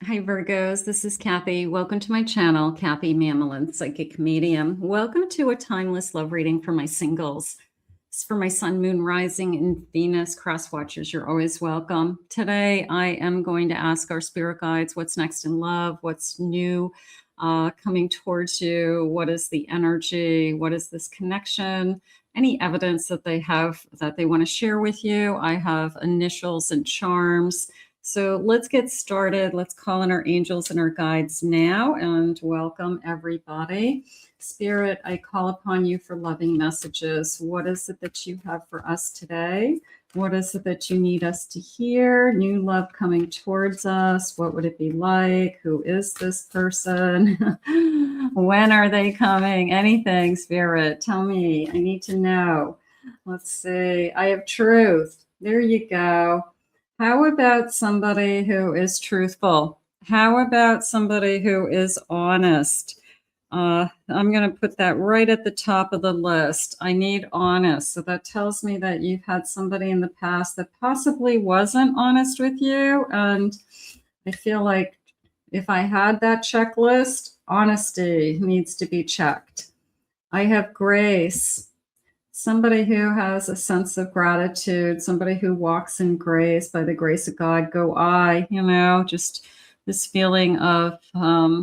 Hi Virgos, this is Kathy. Welcome to my channel, Kathy Mamolen, Psychic Medium. Welcome to a timeless love reading for my singles. It's for my Sun, Moon, Rising, and Venus cross watchers. You're always welcome. Today, I am going to ask our spirit guides what's next in love, what's new coming towards you, what is the energy, what is this connection, any evidence that they have that they want to share with you. I have initials and charms. So let's get started. Let's call in our angels and our guides now and welcome everybody. Spirit, I call upon you for loving messages. What is it that you have for us today? What is it that you need us to hear? New love coming towards us. What would it be like? Who is this person? When are they coming? Anything, Spirit, tell me. I need to know. Let's see. I have truth. There you go. How about somebody who is truthful? How about somebody who is honest? I'm going to put that right at the top of the list. I need honest. So that tells me that you've had somebody in the past that possibly wasn't honest with you. And I feel like if I had that checklist, honesty needs to be checked. I have grace. Somebody who has a sense of gratitude, somebody who walks in grace. By the grace of God go I, just this feeling of how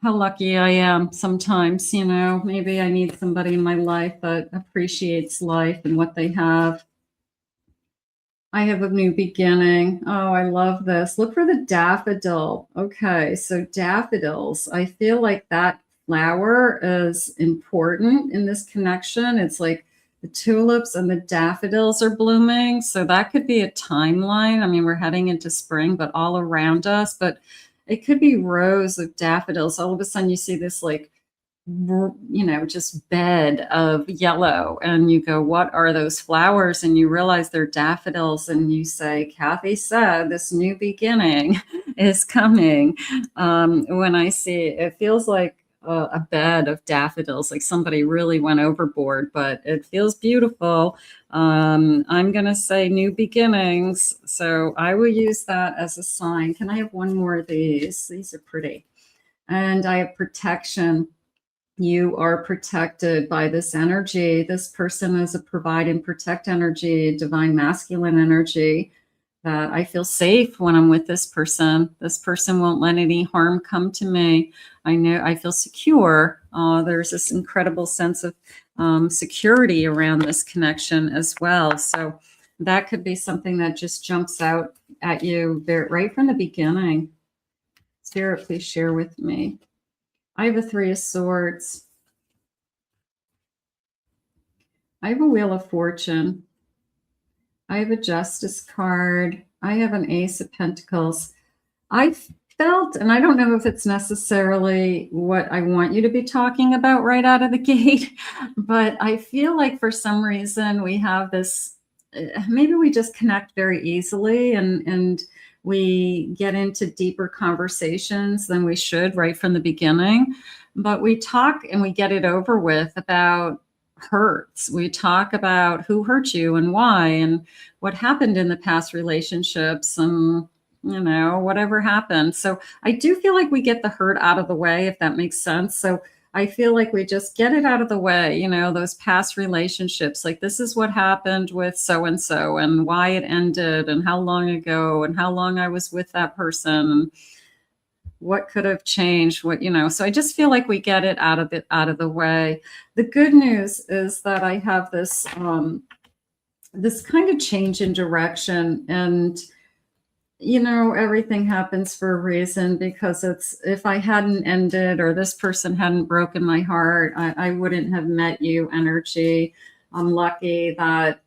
lucky I am sometimes, maybe I need somebody in my life that appreciates life and what they have. I have a new beginning. Oh, I love this. Look for the daffodil. Okay, so daffodils. I feel like that flower is important in this connection. It's like the tulips and the daffodils are blooming. So that could be a timeline. I mean, we're heading into spring, but all around us. But it could be rows of daffodils. All of a sudden you see this just bed of yellow. And you go, what are those flowers? And you realize they're daffodils. And you say, Kathy said this new beginning is coming. When I see it feels like a bed of daffodils, like somebody really went overboard, but it feels beautiful. I'm going to say new beginnings. So I will use that as a sign. Can I have one more of these? These are pretty. And I have protection. You are protected by this energy. This person is a provide and protect energy, divine masculine energy. That I feel safe when I'm with this person. This person won't let any harm come to me. I know I feel secure. There's this incredible sense of security around this connection as well. So that could be something that just jumps out at you right from the beginning. Spirit, please share with me. I have a 3 of Swords. I have a Wheel of Fortune. I have a Justice card. I have an Ace of Pentacles. I felt, and I don't know if it's necessarily what I want you to be talking about right out of the gate, but I feel like for some reason we have this, maybe we just connect very easily and we get into deeper conversations than we should right from the beginning. But we talk and we get it over with about hurts. We talk about who hurt you and why and what happened in the past relationships and whatever happened. So I do feel like we get the hurt out of the way, if that makes sense. So I feel like we just get it out of the way, those past relationships, like this is what happened with so-and-so and why it ended and how long ago and how long I was with that person and what could have changed, so I just feel like we get it out of the way. The good news is that I have this, this kind of change in direction and everything happens for a reason, because if I hadn't ended or this person hadn't broken my heart, I wouldn't have met you energy. I'm lucky that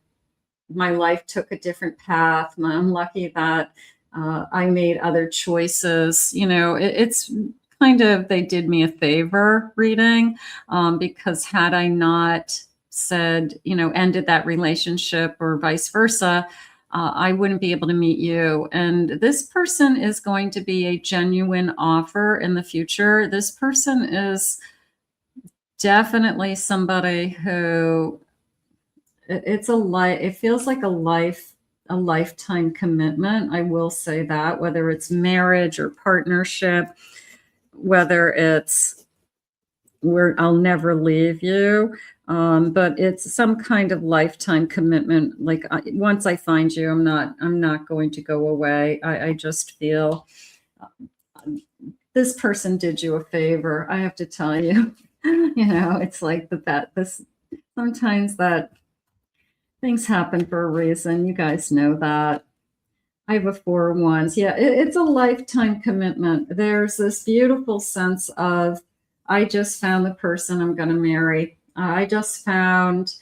my life took a different path. I'm lucky that I made other choices. It's kind of, they did me a favor reading, because had I not said, ended that relationship or vice versa, I wouldn't be able to meet you. And this person is going to be a genuine offer in the future. This person is definitely somebody who it feels like a life a lifetime commitment. I will say that, whether it's marriage or partnership, whether it's where I'll never leave you, but it's some kind of lifetime commitment. Like once I find you, I'm not going to go away. I just feel this person did you a favor. I have to tell you, it's like sometimes that things happen for a reason. You guys know that. I have a 4 of Wands. Yeah, it's a lifetime commitment. There's this beautiful sense of, I just found the person I'm going to marry. I just found,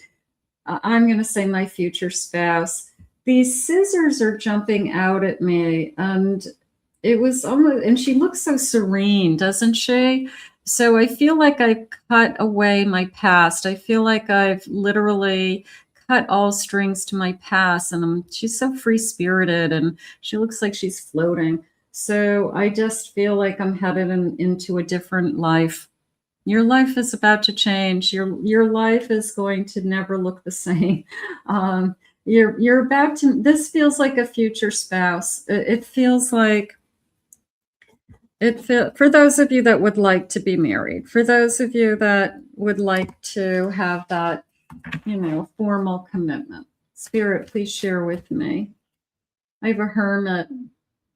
I'm going to say my future spouse. These scissors are jumping out at me, and it was almost, and she looks so serene, doesn't she? So I feel like I've cut away my past. I feel like I've literally cut all strings to my past, and she's so free-spirited, and she looks like she's floating. So I just feel like I'm headed into a different life. Your life is about to change. Your life is going to never look the same. You're about to. This feels like a future spouse. It feels like for those of you that would like to be married, for those of you that would like to have that, formal commitment. Spirit, please share with me. I have a Hermit.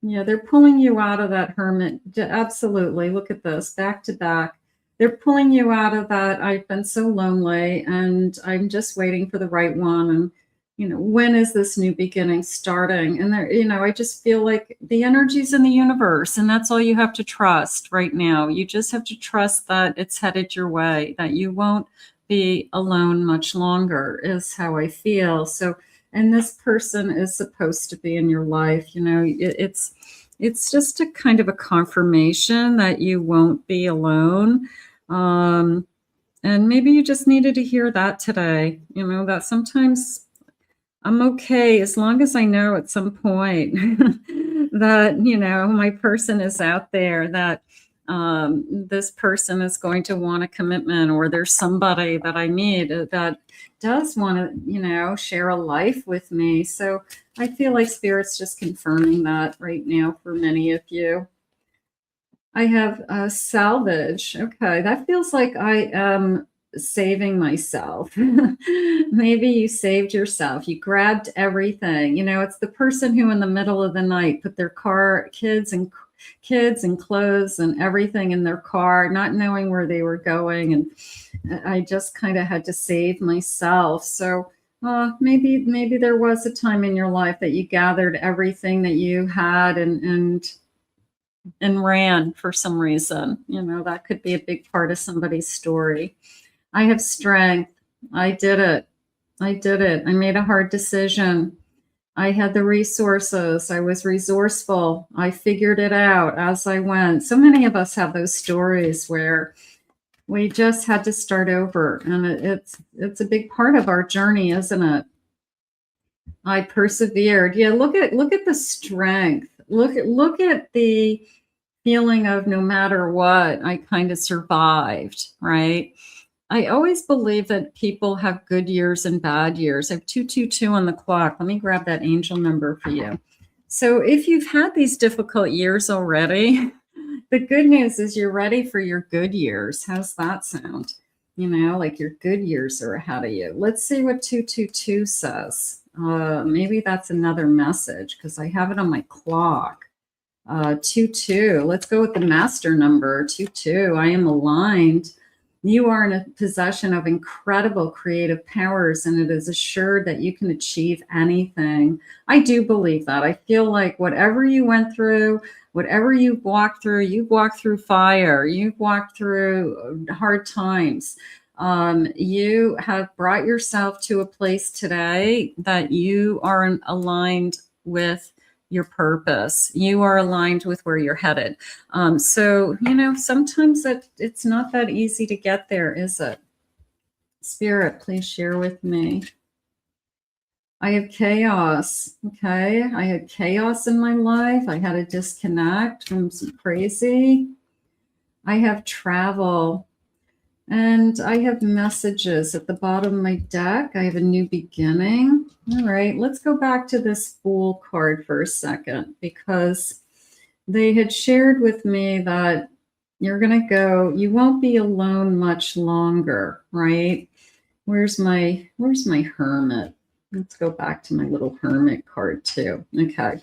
Yeah, they're pulling you out of that Hermit. Absolutely. Look at this, back to back. They're pulling you out of that. I've been so lonely, and I'm just waiting for the right one. And, when is this new beginning starting? And I just feel like the energy's in the universe, and that's all you have to trust right now. You just have to trust that it's headed your way, that you won't be alone much longer, is how I feel. So, and this person is supposed to be in your life. It's just a kind of a confirmation that you won't be alone. And maybe you just needed to hear that today, that sometimes I'm okay as long as I know at some point that, my person is out there, that this person is going to want a commitment, or there's somebody that I meet that does want to, share a life with me. So I feel like Spirit's just confirming that right now for many of you. I have salvage. Okay, that feels like I am saving myself. Maybe you saved yourself. You grabbed everything. It's the person who in the middle of the night put their kids and clothes and everything in their car, not knowing where they were going. And I just kind of had to save myself. So maybe there was a time in your life that you gathered everything that you had and ran for some reason. That could be a big part of somebody's story. I have strength. I did it. I made a hard decision. I had the resources. I was resourceful. I figured it out as I went. So many of us have those stories where we just had to start over, and it's a big part of our journey, isn't it? I persevered. Yeah, look at the strength. Look at the feeling of no matter what, I kind of survived, right? I always believe that people have good years and bad years. I have 222 on the clock. Let me grab that angel number for you. So if you've had these difficult years already, the good news is you're ready for your good years. How's that sound? Like your good years are ahead of you. Let's see what 222 says. Maybe that's another message because I have it on my clock. 22. Let's go with the master number. 22. I am aligned. You are in a possession of incredible creative powers, and it is assured that you can achieve anything. I do believe that. I feel like whatever you went through, whatever you've walked through fire, you've walked through hard times. You have brought yourself to a place today that you are aligned with your purpose. You are aligned with where you're headed. So, sometimes it's not that easy to get there, is it? Spirit, please share with me. I have chaos. Okay. I had chaos in my life. I had to disconnect from some crazy. I have travel. And I have messages at the bottom of my deck. I have a new beginning. All right, let's go back to this Fool card for a second, because they had shared with me that you're going to go, you won't be alone much longer, right? Where's my hermit? Let's go back to my little hermit card too. Okay.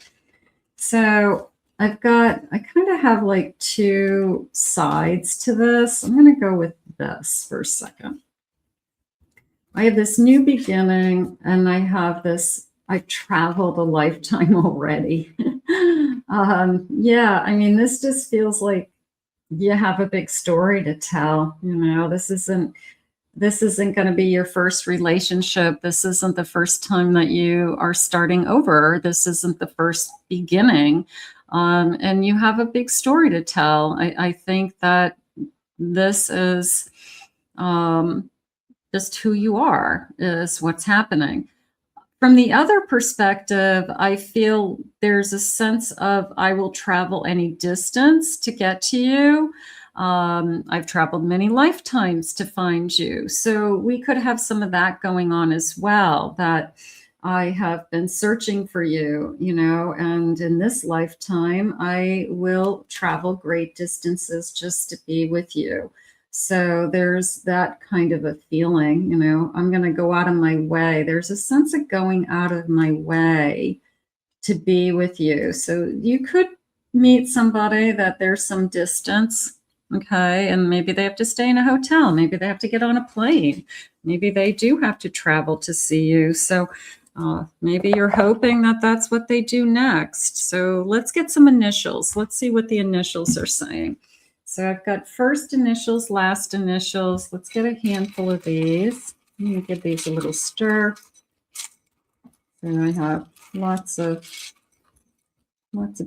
So I kind of have like two sides to this. I'm going to go with this for a second. I have this new beginning, and I have this, I've traveled a lifetime already. Yeah, I mean, this just feels like you have a big story to tell. You know, this isn't going to be your first relationship. This isn't the first time that you are starting over. This isn't the first beginning. And you have a big story to tell. I think that this is just who you are, is what's happening. From the other perspective, I feel there's a sense of, I will travel any distance to get to you. I've traveled many lifetimes to find you. So we could have some of that going on as well, that I have been searching for you, you know, and in this lifetime, I will travel great distances just to be with you. So there's that kind of a feeling, you know, I'm going to go out of my way. There's a sense of going out of my way to be with you. So you could meet somebody that there's some distance, okay, and maybe they have to stay in a hotel. Maybe they have to get on a plane. Maybe they do have to travel to see you. So maybe you're hoping that that's what they do next. So let's get some initials. Let's see what the initials are saying. So I've got first initials, last initials. Let's get a handful of these. I'm going to give these a little stir. So I have lots of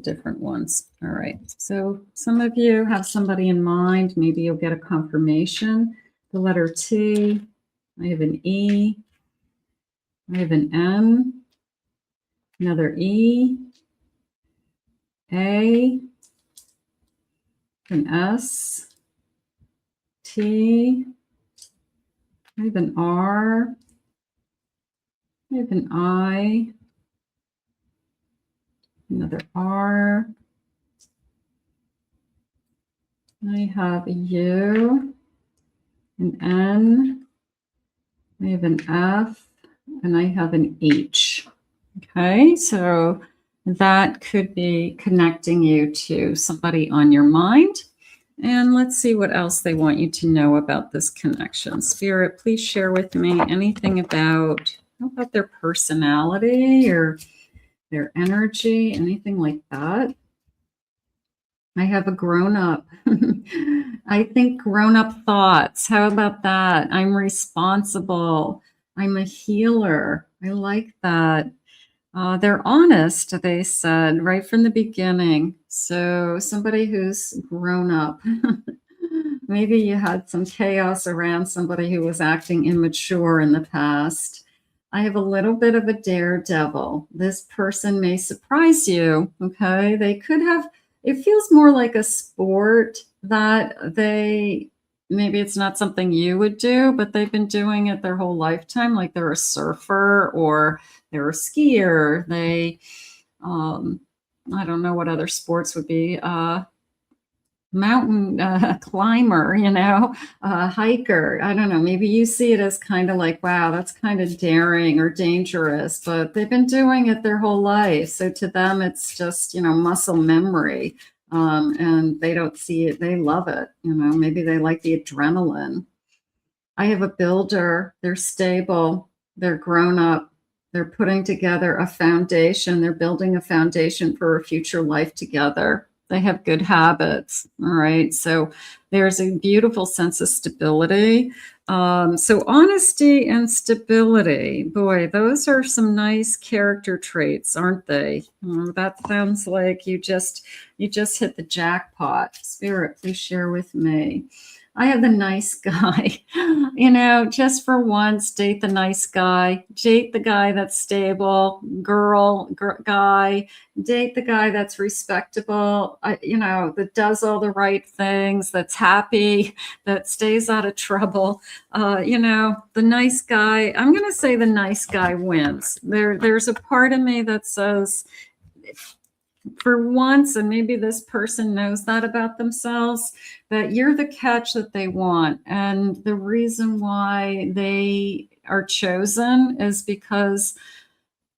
different ones. All right. So some of you have somebody in mind. Maybe you'll get a confirmation. The letter T. I have an E. I have an M. Another E. A. An S, T, I have an R, I have an I, another R, I have a U, an N, I have an F, and I have an H. Okay, so that could be connecting you to somebody on your mind. And let's see what else they want you to know about this connection. Spirit, please share with me anything about, how about their personality or their energy, anything like that. I have a grown-up. I think grown-up thoughts. How about that? I'm responsible. I'm a healer. I like that. They're honest, they said, right from the beginning. So somebody who's grown up. Maybe you had some chaos around somebody who was acting immature in the past. I have a little bit of a daredevil. This person may surprise you, okay? They could have, it feels more like a sport that they, maybe it's not something you would do, but they've been doing it their whole lifetime, like they're a surfer or they're a skier. They, I don't know what other sports would be. Mountain climber, you know, hiker. I don't know. Maybe you see it as kind of like, wow, that's kind of daring or dangerous, but they've been doing it their whole life. So to them, it's just, you know, muscle memory. And they don't see it. They love it. You know, maybe they like the adrenaline. I have a builder. They're stable. They're grown up. They're putting together a foundation. They're building a foundation for a future life together. They have good habits. All right. So there's a beautiful sense of stability. So honesty and stability, boy, those are some nice character traits, aren't they? That sounds like you just hit the jackpot. Spirit, please share with me. I have the nice guy. You know, just for once, date the nice guy. Date the guy that's stable, guy. Date the guy that's respectable, you know, that does all the right things, that's happy, that stays out of trouble. You know, the nice guy. I'm going to say the nice guy wins. There's a part of me that says, for once, and maybe this person knows that about themselves, that you're the catch that they want. And the reason why they are chosen is because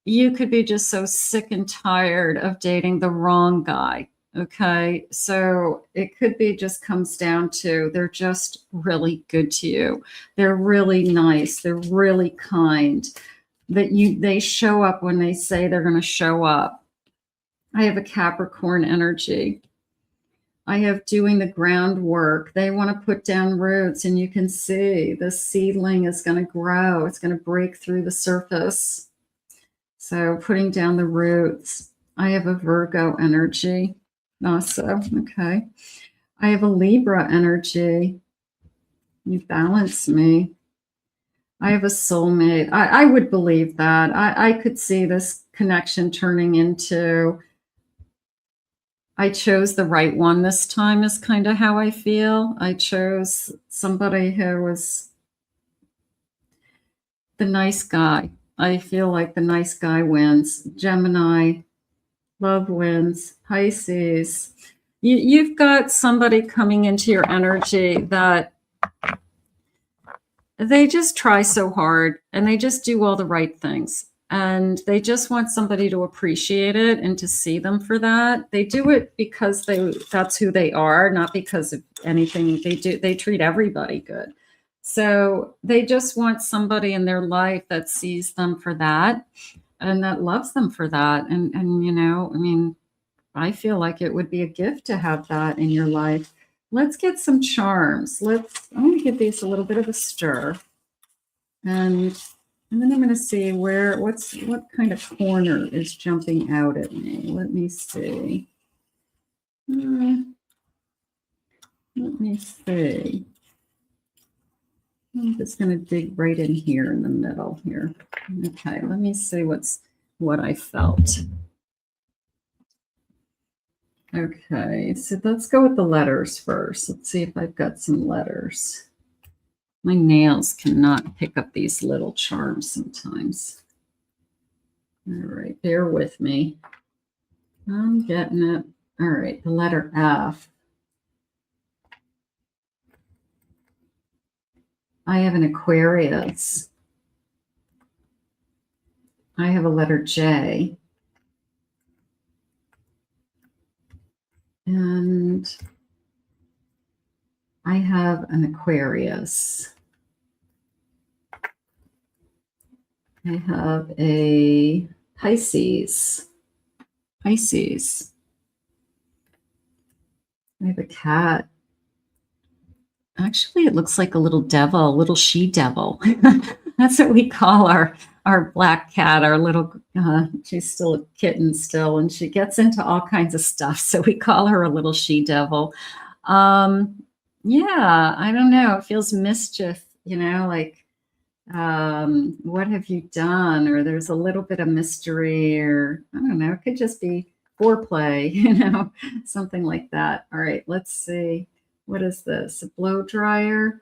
you could be just so sick and tired of dating the wrong guy. Okay. So it could be just comes down to they're just really good to you. They're really nice. They're really kind. They show up when they say they're going to show up. I have a Capricorn energy. I have doing the groundwork. They want to put down roots, and you can see the seedling is going to grow. It's going to break through the surface. So putting down the roots. I have a Virgo energy. Also, okay. I have a Libra energy. You balance me. I have a soulmate. I would believe that. I could see this connection turning into, I chose the right one this time is kind of how I feel. I chose somebody who was the nice guy. I feel like the nice guy wins. Gemini, love wins. Pisces. You've got somebody coming into your energy that they just try so hard and they just do all the right things. And they just want somebody to appreciate it and to see them for that. They do it because that's who they are, not because of anything they do. They treat everybody good. So they just want somebody in their life that sees them for that and that loves them for that. And you know, I mean, I feel like it would be a gift to have that in your life. Let's get some charms. I'm going to give these a little bit of a stir. And then I'm going to see what kind of corner is jumping out at me. Let me see. Let me see. I'm just going to dig right in here in the middle here. Okay, let me see what I felt. Okay, so let's go with the letters first. Let's see if I've got some letters. My nails cannot pick up these little charms sometimes. All right, bear with me. I'm getting it. All right, the letter F. I have an Aquarius. I have a letter J. And I have an Aquarius. I have a Pisces. I have a cat. Actually, it looks like a little devil, a little she-devil. That's what we call our black cat, our little, she's still a kitten still, and she gets into all kinds of stuff. So we call her a little she-devil. Yeah, I don't know. It feels mischief, you know, like, what have you done? Or there's a little bit of mystery, or I don't know. It could just be foreplay, you know, something like that. All right, let's see. What is this? A blow dryer?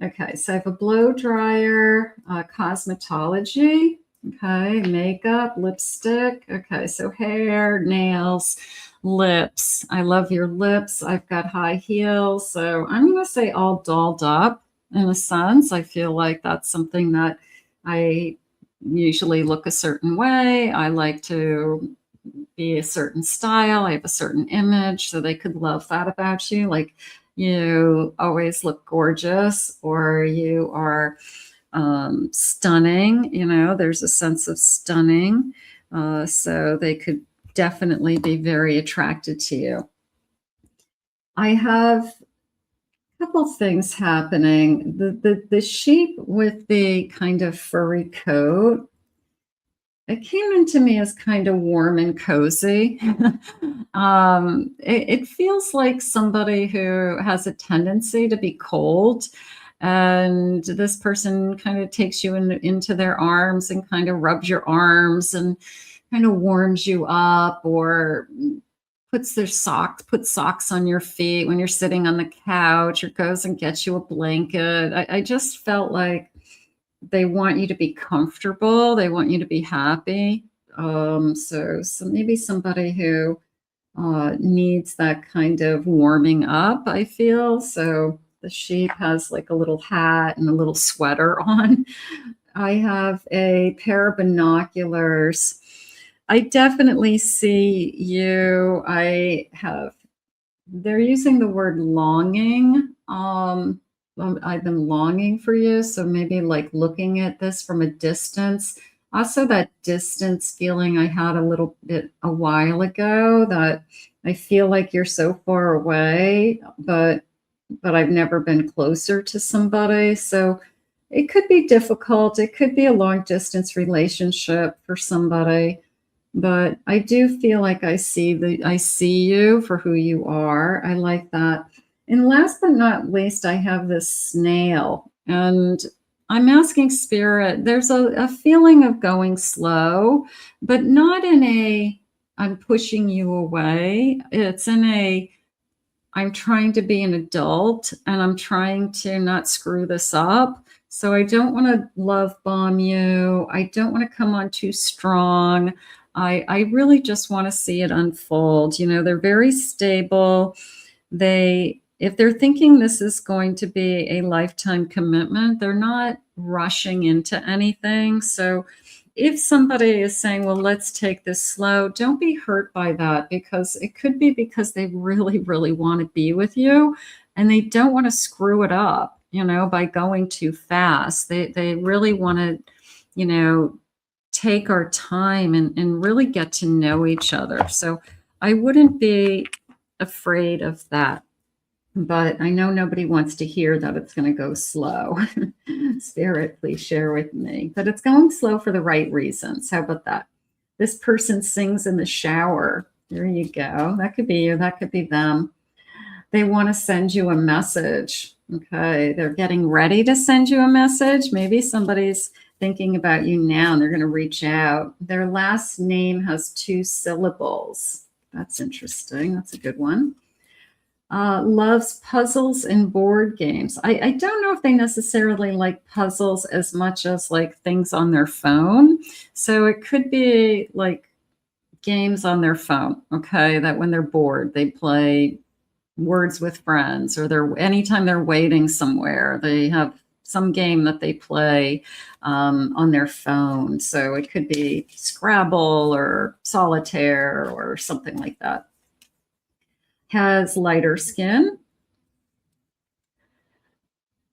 Okay, so I have a blow dryer, cosmetology, okay, makeup, lipstick. Okay, so hair, nails, lips. I love your lips. I've got high heels. So I'm going to say all dolled up in a sense. I feel like that's something that I usually look a certain way. I like to be a certain style. I have a certain image, so they could love that about you. Like, you always look gorgeous, or you are stunning. You know, there's a sense of stunning. So they could definitely be very attracted to you. I have a couple things happening. The sheep with the kind of furry coat it came into me as kind of warm and cozy. It feels like somebody who has a tendency to be cold, and this person kind of takes you into their arms and kind of rubs your arms and kind of warms you up, or puts socks on your feet when you're sitting on the couch, or goes and gets you a blanket. I just felt like they want you to be comfortable. They want you to be happy. So maybe somebody who needs that kind of warming up, I feel. So the sheep has like a little hat and a little sweater on. I have a pair of binoculars. I definitely see you. They're using the word longing. I've been longing for you. So maybe like looking at this from a distance. Also, that distance feeling I had a little bit a while ago, that I feel like you're so far away, but I've never been closer to somebody. So it could be difficult. It could be a long distance relationship for somebody. But I do feel like I see you for who you are. I like that. And last but not least, I have this snail, and I'm asking spirit, there's a feeling of going slow, but not in a, I'm pushing you away. It's in a, I'm trying to be an adult and I'm trying to not screw this up. So I don't want to love bomb you. I don't want to come on too strong. I really just want to see it unfold. You know, they're very stable. If they're thinking this is going to be a lifetime commitment, they're not rushing into anything. So if somebody is saying, well, let's take this slow, don't be hurt by that, because it could be because they really, really want to be with you and they don't want to screw it up, you know, by going too fast. They really want to, you know, take our time and really get to know each other. So I wouldn't be afraid of that. But I know nobody wants to hear that it's going to go slow. Spirit, please share with me. But it's going slow for the right reasons. How about that? This person sings in the shower. There you go. That could be you. That could be them. They want to send you a message. Okay. They're getting ready to send you a message. Maybe somebody's thinking about you now and they're going to reach out. Their last name has 2 syllables. That's interesting. That's a good one. Loves puzzles and board games. I don't know if they necessarily like puzzles as much as like things on their phone. So it could be like games on their phone, okay, that when they're bored, they play Words with Friends, or anytime they're waiting somewhere, they have some game that they play on their phone. So it could be Scrabble or Solitaire or something like that. Has lighter skin.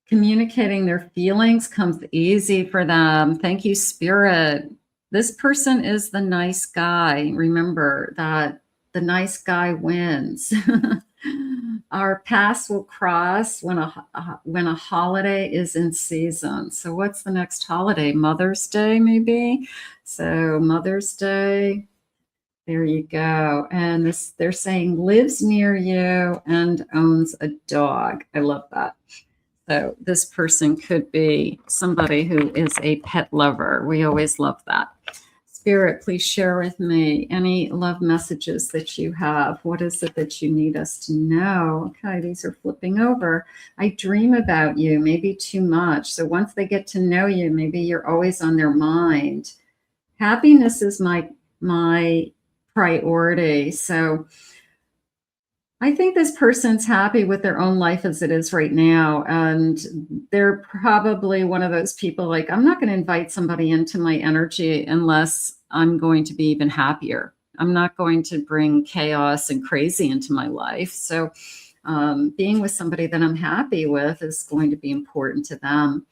Communicating their feelings comes easy for them. Thank you, Spirit. This person is the nice guy. Remember that the nice guy wins. Our paths will cross when a holiday is in season. So what's the next holiday? Mother's Day, maybe? So Mother's Day. There you go. And they're saying lives near you and owns a dog. I love that. So this person could be somebody who is a pet lover. We always love that. Spirit, please share with me any love messages that you have. What is it that you need us to know? Okay, these are flipping over. I dream about you, maybe too much. So once they get to know you, maybe you're always on their mind. Happiness is my priority. So I think this person's happy with their own life as it is right now. And they're probably one of those people like, I'm not going to invite somebody into my energy unless I'm going to be even happier. I'm not going to bring chaos and crazy into my life. So being with somebody that I'm happy with is going to be important to them.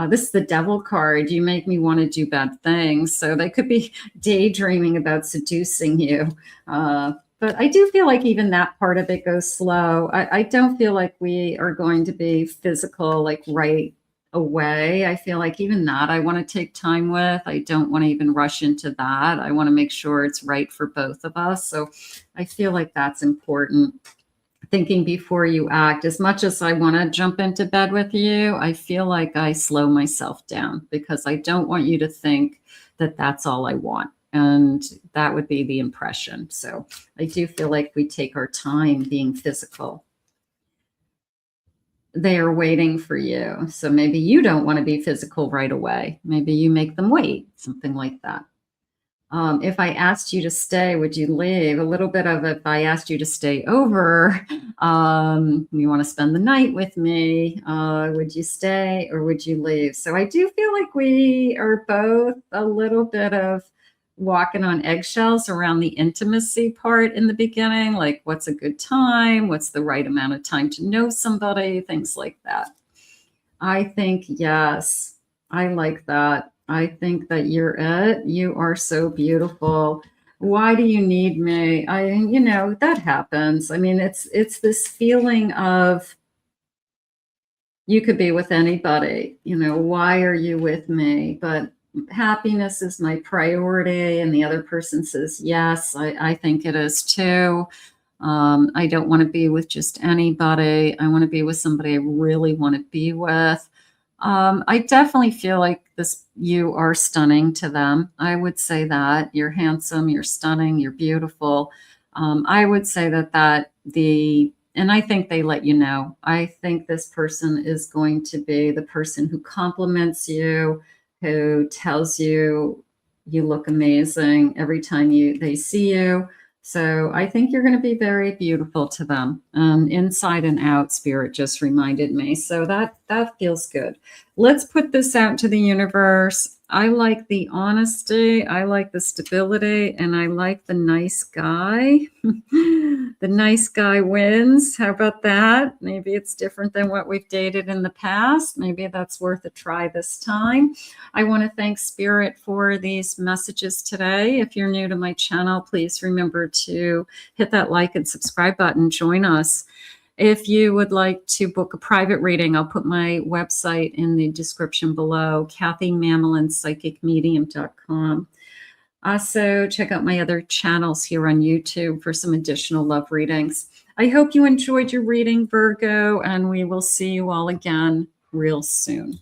This is the Devil card. You make me want to do bad things. So they could be daydreaming about seducing you. But I do feel like even that part of it goes slow. I don't feel like we are going to be physical, like right away. I feel like even that I want to take time with. I don't want to even rush into that. I want to make sure it's right for both of us. So I feel like that's important. Thinking before you act. As much as I want to jump into bed with you, I feel like I slow myself down because I don't want you to think that that's all I want. And that would be the impression. So I do feel like we take our time being physical. They are waiting for you. So maybe you don't want to be physical right away. Maybe you make them wait, something like that. If I asked you to stay, would you leave? A little bit of if I asked you to stay over, you want to spend the night with me, would you stay or would you leave? So I do feel like we are both a little bit of walking on eggshells around the intimacy part in the beginning, like what's a good time, what's the right amount of time to know somebody, things like that. I think, yes, I like that. I think that you're it. You are so beautiful. Why do you need me? That happens. I mean, it's this feeling of you could be with anybody. Why are you with me? But happiness is my priority. And the other person says, yes, I think it is too. I don't want to be with just anybody. I want to be with somebody I really want to be with. I definitely feel like you are stunning to them. I would say that you're handsome, you're stunning, you're beautiful. I would say and I think they let you know. I think this person is going to be the person who compliments you, who tells you you look amazing every time they see you. So I think you're going to be very beautiful to them. Inside and out, Spirit just reminded me. So that feels good. Let's put this out to the universe. I like the honesty. I like the stability. And I like the nice guy. The nice guy wins. How about that? Maybe it's different than what we've dated in the past. Maybe that's worth a try this time. I want to thank Spirit for these messages today. If you're new to my channel, please remember to hit that like and subscribe button. Join us. If you would like to book a private reading, I'll put my website in the description below, KathyMamolenPsychicMedium.com. Also, check out my other channels here on YouTube for some additional love readings. I hope you enjoyed your reading, Virgo, and we will see you all again real soon.